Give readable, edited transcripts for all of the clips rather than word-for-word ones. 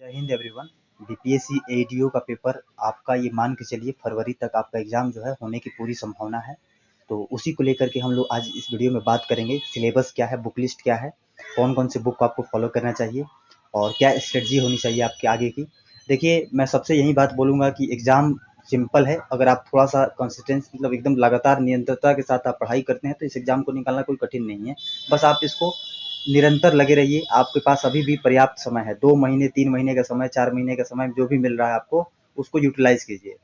जय Hind everyone. BPSC ADO का paper आपका ये मान के चलिए फरवरी तक आपका एग्ज़ाम जो है होने की पूरी संभावना है। तो उसी को लेकर के हम लोग आज इस वीडियो में बात करेंगे। सिलेबस क्या है, बुक लिस्ट क्या है, कौन-कौन से बुक को आपको फॉलो करना चाहिए और क्या स्ट्रेटजी होनी चाहिए आपके आगे की। देखिए, मैं सबसे यही बात बोलूँगा कि एग्ज़ाम सिंपल है। अगर आप थोड़ा-सा कंसिस्टेंस मतलब एकदम लगातार निरंतरता के साथ आप पढ़ाई करते हैं तो इस एग्ज़ाम को निकालना कोई कठिन नहीं है। बस आप इसको निरंतर लगे रहिए। आपके पास अभी भी पर्याप्त समय है। 2 महीने, 3 महीने का समय, 4 महीने का समय जो भी मिल रहा है आपको, उसको यूटिलाइज़ कीजिए।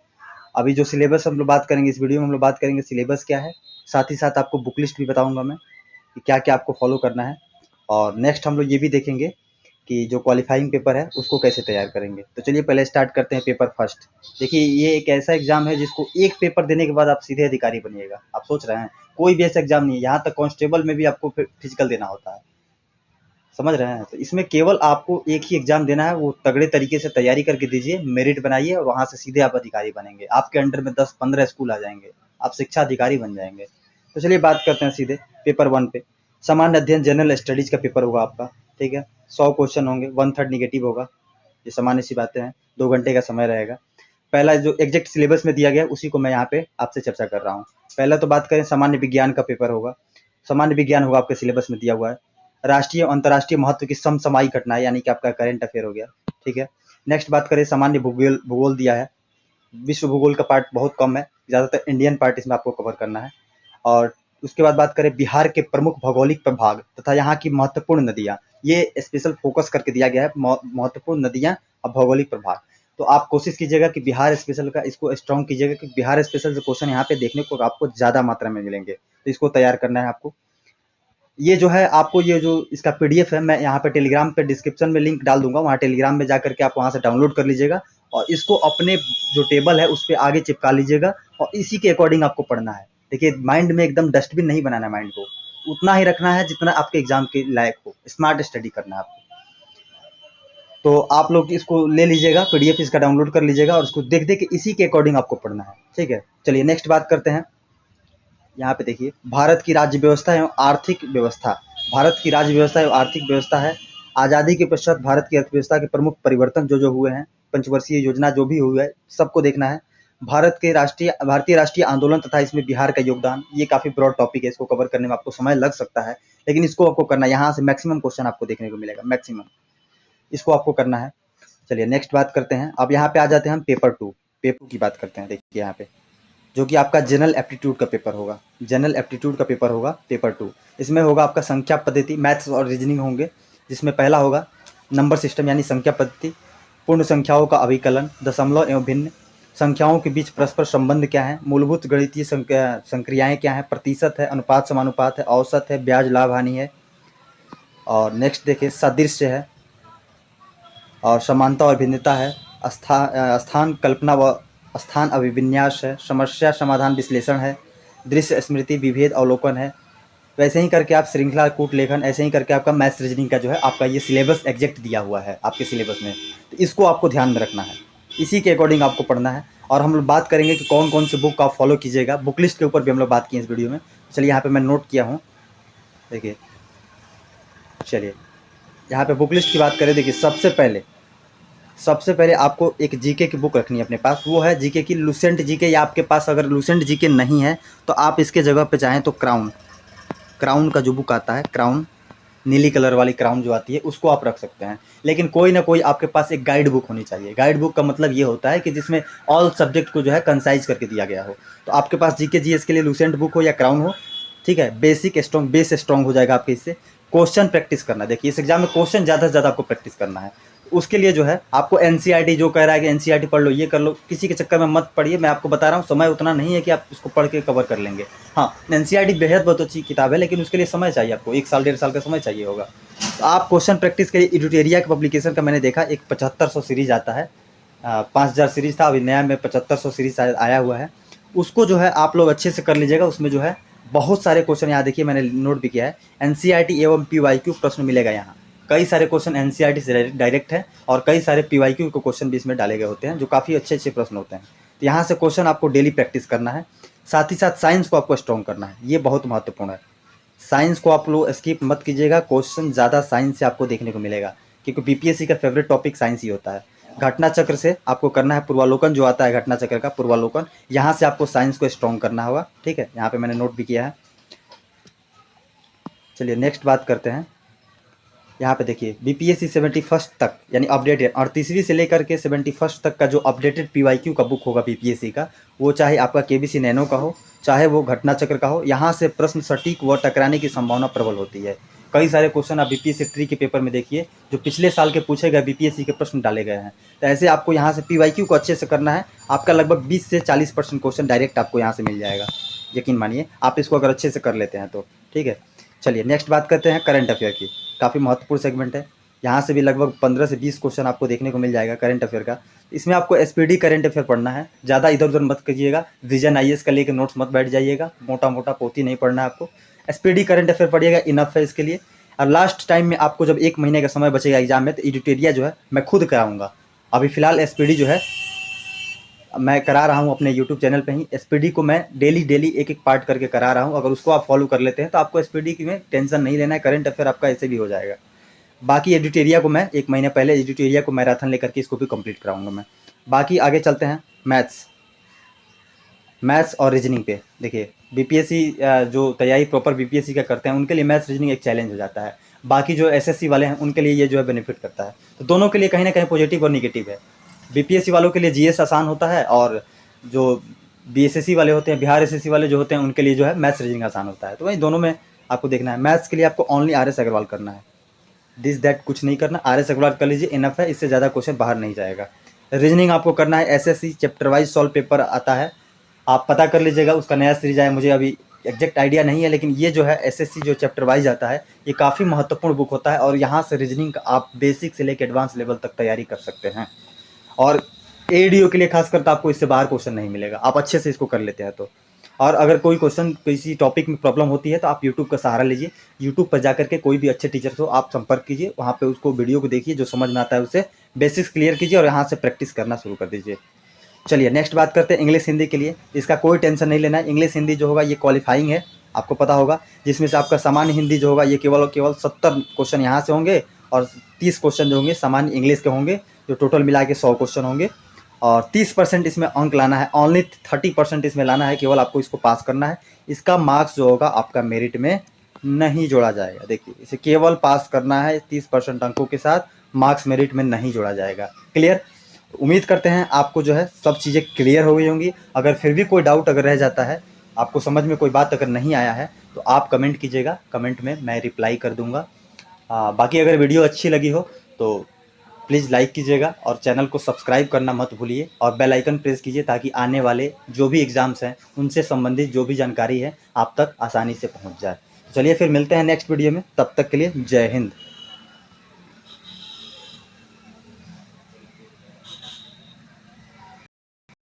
अभी जो सिलेबस हम लोग बात करेंगे, इस वीडियो में हम लोग बात करेंगे सिलेबस क्या है, साथ ही साथ आपको बुक लिस्ट भी बताऊँगा मैं कि क्या-क्या आपको फॉलो करना है। और नेक्स्ट हम लोग ये भी देखेंगे कि जो क्वालिफाइंग पेपर है, उसको कैसे तैयार करेंगे। तो चलिए पहले स्टार्ट करते हैं पेपर फर्स्ट। देखिए, ये एक ऐसा एग्ज़ाम है जिसको एक पेपर देने के बाद आप सीधे अधिकारी बनिएगा। आप सोच रहे हैं? कोई भी ऐसा एग्ज़ाम नहीं है, यहाँ तक कांस्टेबल में भी आपको फिजिकल देना होता है। समझ रहे हैं? तो इसमें केवल आपको एक ही एग्ज़ाम देना है, वो तगड़े तरीके से तैयारी करके दीजिए, मेरिट बनाइए और वहाँ से सीधे आप अधिकारी बनेंगे। आपके अंडर में 10-15 स्कूल आ जाएँगे, आप शिक्षा अधिकारी बन जाएँगे। तो चलिए बात करते हैं सीधे पेपर 1 पे। सामान्य अध्ययन जनरल स्टडीज़ का पेपर होगा आपका, ठीक है? 100 क्वेश्चन होंगे, 1/3 नेगेटिव होगा, ये सामान्य सी बातें हैं, 2 घंटे का समय रहेगा। पहला जो एग्ज़ैक्ट सिलेबस में दिया गया है, उसी को मैं यहाँ पे आपसे चर्चा कर रहा हूँ। पहला तो बात करें सामान्य विज्ञान का पेपर होगा, सामान्य विज्ञान होगा आपके सिलेबस में दिया हुआ है। राष्ट्रीय और अंतर्राष्ट्रीय महत्व की समसामयिक घटनाएं यानी कि आपका करंट अफेयर हो गया, ठीक है। नेक्स्ट बात करें सामान्य भूगोल भूगोल दिया है। विश्व भूगोल का पार्ट बहुत कम है, ज़्यादातर इंडियन पार्ट इसमें आपको कवर करना है। और उसके बाद बात करें बिहार के प्रमुख भौगोलिक प्रभाग तथा यहाँ की महत्वपूर्ण नदियाँ, ये स्पेशल फोकस करके दिया गया है, महत्वपूर्ण नदियाँ और भौगोलिक प्रभाग। तो आप कोशिश कीजिएगा कि बिहार स्पेशल का इसको स्ट्रॉन्ग कीजिएगा कि बिहार स्पेशल से क्वेश्चन यहाँ पे देखने को आपको ज़्यादा मात्रा में मिलेंगे, तो इसको तैयार करना है आपको। ये जो है आपको ये जो इसका पीडीएफ है, मैं यहाँ पे टेलीग्राम पे डिस्क्रिप्शन में लिंक डाल दूंगा, वहाँ टेलीग्राम में जा करके आप वहाँ से डाउनलोड कर लीजिएगा और इसको अपने जो टेबल है उस पर आगे चिपका लीजिएगा और इसी के अकॉर्डिंग आपको पढ़ना है। देखिए, माइंड में एकदम डस्टबिन नहीं बनाना है, माइंड को उतना ही रखना है जितना आपके एग्जाम के लायक हो। स्मार्ट स्टडी करना है आपको। तो आप लोग इसको ले लीजिएगा, पीडीएफ इसका डाउनलोड कर लीजिएगा और इसको देख देख के इसी के अकॉर्डिंग आपको पढ़ना है, ठीक है। चलिए नेक्स्ट बात करते हैं। यहाँ पे देखिए, भारत की राज्य व्यवस्था एवं आर्थिक व्यवस्था। भारत की राज्य व्यवस्था एवं आर्थिक व्यवस्था है। आज़ादी के पश्चात भारत की अर्थव्यवस्था के प्रमुख परिवर्तन जो हुए हैं, पंचवर्षीय योजना जो भी हुई है, सबको देखना है। भारतीय राष्ट्रीय आंदोलन तथा इसमें बिहार का योगदान, ये काफ़ी ब्रॉड टॉपिक है, इसको कवर करने में आपको समय लग सकता है, लेकिन इसको आपको करना है। यहाँ से मैक्सिमम क्वेश्चन आपको देखने को मिलेगा, मैक्सिमम इसको आपको करना है। चलिए नेक्स्ट बात करते हैं। अब यहाँ पे आ जाते हैं हम पेपर 2 की बात करते हैं। देखिए यहाँ पे जो कि आपका जनरल एप्टीट्यूड का पेपर होगा, जनरल एप्टीट्यूड का पेपर होगा पेपर 2। इसमें होगा आपका संख्या पद्धति, मैथ्स और रीजनिंग होंगे, जिसमें पहला होगा नंबर सिस्टम यानी संख्या पद्धति, पूर्ण संख्याओं का अभिकलन, दशमलव एवं भिन्न, संख्याओं के बीच परस्पर संबंध क्या है, मूलभूत गणितीय संक्रियाएं क्या है, प्रतिशत है, अनुपात समानुपात है, औसत है, ब्याज लाभ हानि है। और नेक्स्ट देखिए सादृश्य है और समानता और भिन्नता है, स्थान कल्पना व स्थान अभिविन्यास है, समस्या समाधान विश्लेषण है, दृश्य स्मृति विभेद अवलोकन है। वैसे ही करके आप श्रृंखला कूट लेखन, ऐसे ही करके आपका मैथ्स रीजनिंग का जो है आपका ये सिलेबस एग्जैक्ट दिया हुआ है आपके सिलेबस में, तो इसको आपको ध्यान में रखना है, इसी के अकॉर्डिंग आपको पढ़ना है। और हम लोग बात करेंगे कि कौन कौन सी बुक आप फॉलो कीजिएगा, बुक लिस्ट के ऊपर भी हम लोग बात किए इस वीडियो में। चलिए यहाँ पे मैं नोट किया हूँ, देखिए। चलिए यहाँ पे बुक लिस्ट की बात करें, देखिए सबसे पहले आपको एक जीके की बुक रखनी है अपने पास, वो है जीके की लुसेंट जीके, या आपके पास अगर लुसेंट जीके नहीं है तो आप इसके जगह पे चाहें तो क्राउन का जो बुक आता है, क्राउन नीली कलर वाली क्राउन जो आती है, उसको आप रख सकते हैं। लेकिन कोई ना कोई आपके पास एक गाइड बुक होनी चाहिए। गाइड बुक का मतलब ये होता है कि जिसमें ऑल सब्जेक्ट को जो है कंसाइज करके दिया गया हो। तो आपके पास जीके जीएस के लिए लुसेंट बुक हो या क्राउन हो, ठीक है। बेस स्ट्रॉन्ग हो जाएगा आपके इससे। क्वेश्चन प्रैक्टिस करना, देखिए इस एग्जाम में क्वेश्चन ज़्यादा से ज़्यादा आपको प्रैक्टिस करना है। उसके लिए जो है आपको एनसीईआरटी जो कह रहा है कि एनसीईआरटी पढ़ लो, ये कर लो, किसी के चक्कर में मत पढ़िए। मैं आपको बता रहा हूँ, समय उतना नहीं है कि आप इसको पढ़ के कवर कर लेंगे। हाँ, एनसीईआरटी बेहद बहुत अच्छी किताब है, लेकिन उसके लिए समय चाहिए आपको, 1 साल 1.5 साल का समय चाहिए होगा। तो आप क्वेश्चन प्रैक्टिस के लिए एडुटेरिया के पब्लिकेशन का मैंने देखा एक 7500 सीरीज आता है, 5000 सीरीज था, अभी नया में 7500 सीरीज आया हुआ है। उसको जो है आप लोग अच्छे से कर लीजिएगा। उसमें जो है बहुत सारे क्वेश्चन, यहाँ देखिए मैंने नोट भी किया है, एनसीईआरटी एवं पीवाईक्यू प्रश्न मिलेगा यहाँ। कई सारे क्वेश्चन एनसीईआरटी से डायरेक्ट है और कई सारे पीवाईक्यू के क्वेश्चन भी इसमें डाले गए होते हैं, जो काफ़ी अच्छे अच्छे प्रश्न होते हैं। तो यहाँ से क्वेश्चन आपको डेली प्रैक्टिस करना है। साथ ही साथ साइंस को आपको स्ट्रॉन्ग करना है, ये बहुत महत्वपूर्ण है। साइंस को आप लोग स्किप मत कीजिएगा, क्वेश्चन ज़्यादा साइंस से आपको देखने को मिलेगा। क्योंकि बीपीएससी का फेवरेट टॉपिक साइंस ही होता है। घटना चक्र से आपको करना है पूर्वालोकन, जो आता है घटना चक्र का पूर्वालोकन, यहाँ से आपको साइंस को स्ट्रॉन्ग करना होगा। ठीक है, यहाँ पे मैंने नोट भी किया है। चलिए नेक्स्ट बात करते हैं। यहाँ पे देखिए बीपीएससी 71 तक यानी अपडेटेड 38वीं से लेकर के 71 तक का जो अपडेटेड पीवाईक्यू का बुक होगा बीपीएससी का, वो चाहे आपका केबीसी नैनो का हो, चाहे वो घटना चक्र का हो, यहाँ से प्रश्न सटीक व टकराने की संभावना प्रबल होती है। कई सारे क्वेश्चन आप बीपीएससी ट्री के पेपर में देखिए जो पिछले साल के पूछे गए बीपीएससी के प्रश्न डाले गए हैं। तो ऐसे आपको यहाँ से पीवाईक्यू को अच्छे से करना है। आपका लगभग 20 से 40% क्वेश्चन डायरेक्ट आपको यहाँ से मिल जाएगा, यकीन मानिए आप इसको अगर अच्छे से कर लेते हैं तो। ठीक है, चलिए नेक्स्ट बात करते हैं करंट अफेयर की। काफ़ी महत्वपूर्ण सेगमेंट है, यहाँ से भी लगभग 15 से 20 क्वेश्चन आपको देखने को मिल जाएगा करंट अफेयर का। इसमें आपको एसपीडी करंट अफेयर पढ़ना है, ज़्यादा इधर उधर मत कीजिएगा। विजन आईएएस का लेकर नोट्स मत बैठ जाइएगा, मोटा मोटा पोथी नहीं पढ़ना है आपको। एसपीडी करंट अफेयर पढ़िएगा, इनफ है इसके लिए। और लास्ट टाइम में आपको जब 1 महीने का समय बचेगा एग्जाम में, तो एडिटोरिया जो है मैं खुद कराऊंगा। अभी फिलहाल एसपीडी जो है मैं करा रहा हूँ अपने यूट्यूब चैनल पे ही। एसपीडी को मैं डेली एक एक पार्ट करके करा रहा हूँ। अगर उसको आप फॉलो कर लेते हैं तो आपको एसपीडी की में टेंशन नहीं लेना है, करंट अफेयर आपका ऐसे भी हो जाएगा। बाकी एडिटोरिया को मैं 1 महीने पहले एडिटोरिया को मैराथन लेकर के इसको भी कंप्लीट कराऊंगा मैं। बाकी आगे चलते हैं मैथ्स और रीजनिंग पे। देखिए बीपीएससी जो तैयारी प्रॉपर बीपीएससी का करते हैं उनके लिए मैथ्स रीजनिंग एक चैलेंज हो जाता है। बाकी जो एसएससी वाले हैं उनके लिए ये जो है बेनिफिट करता है। तो दोनों के लिए कहीं ना कहीं पॉजिटिव और निगेटिव है। बीपीएससी वालों के लिए जीएस आसान होता है, और जो बीएसएससी वाले होते हैं, बिहार एसएससी वाले जो होते हैं, उनके लिए जो है मैथ्स रीजनिंग आसान होता है। तो वही दोनों में आपको देखना है। मैथ्स के लिए आपको ओनली आरएस अग्रवाल करना है, दिस दैट कुछ नहीं करना। आरएस अग्रवाल कर लीजिए, इनफ है, इससे ज़्यादा क्वेश्चन बाहर नहीं जाएगा। रीजनिंग आपको करना है, SSC chapter wise solve paper आता है, आप पता कर लीजिएगा। उसका नया सीरीज आया, मुझे अभी एग्जैक्ट आइडिया नहीं है, लेकिन ये जो है एसएससी जो चैप्टर वाइज आता है ये काफ़ी महत्वपूर्ण बुक होता है। और यहाँ से रीजनिंग का आप बेसिक से लेकर एडवांस लेवल तक तैयारी कर सकते हैं। और एडीओ के लिए खासकर तो आपको इससे बाहर क्वेश्चन नहीं मिलेगा, आप अच्छे से इसको कर लेते हैं तो। और अगर कोई क्वेश्चन किसी टॉपिक में प्रॉब्लम होती है तो आप यूट्यूब का सहारा लीजिए। यूट्यूब पर जाकर के कोई भी अच्छे टीचर से आप संपर्क कीजिए, वहाँ पे उसको वीडियो को देखिए, जो समझ में आता है उससे बेसिक्स क्लियर कीजिए और यहाँ से प्रैक्टिस करना शुरू कर दीजिए। चलिए नेक्स्ट बात करते हैं इंग्लिश हिंदी के लिए। इसका कोई टेंशन नहीं लेना है। इंग्लिश हिंदी जो होगा ये क्वालिफाइंग है, आपको पता होगा, जिसमें से आपका सामान्य हिंदी जो होगा ये केवल 70 क्वेश्चन यहाँ से होंगे, और 30 क्वेश्चन जो होंगे सामान्य इंग्लिश के होंगे, जो टोटल मिला के 100 क्वेश्चन होंगे। और 30% इसमें अंक लाना है, ओनली 30% इसमें लाना है, केवल आपको इसको पास करना है। इसका मार्क्स जो होगा आपका मेरिट में नहीं जोड़ा जाएगा। देखिए इसे केवल पास करना है, 30% अंकों के साथ मार्क्स मेरिट में नहीं जोड़ा जाएगा। क्लियर? उम्मीद करते हैं आपको जो है सब चीज़ें क्लियर हो गई होंगी। अगर फिर भी कोई डाउट अगर रह जाता है, आपको समझ में कोई बात अगर नहीं आया है, तो आप कमेंट कीजिएगा, कमेंट में मैं रिप्लाई कर दूंगा। बाकी अगर वीडियो अच्छी लगी हो तो प्लीज़ लाइक कीजिएगा, और चैनल को सब्सक्राइब करना मत भूलिए, और बेल आइकन प्रेस कीजिए, ताकि आने वाले जो भी एग्ज़ाम्स हैं उनसे संबंधित जो भी जानकारी है आप तक आसानी से पहुंच जाए। चलिए फिर मिलते हैं नेक्स्ट वीडियो में, तब तक के लिए जय हिंद।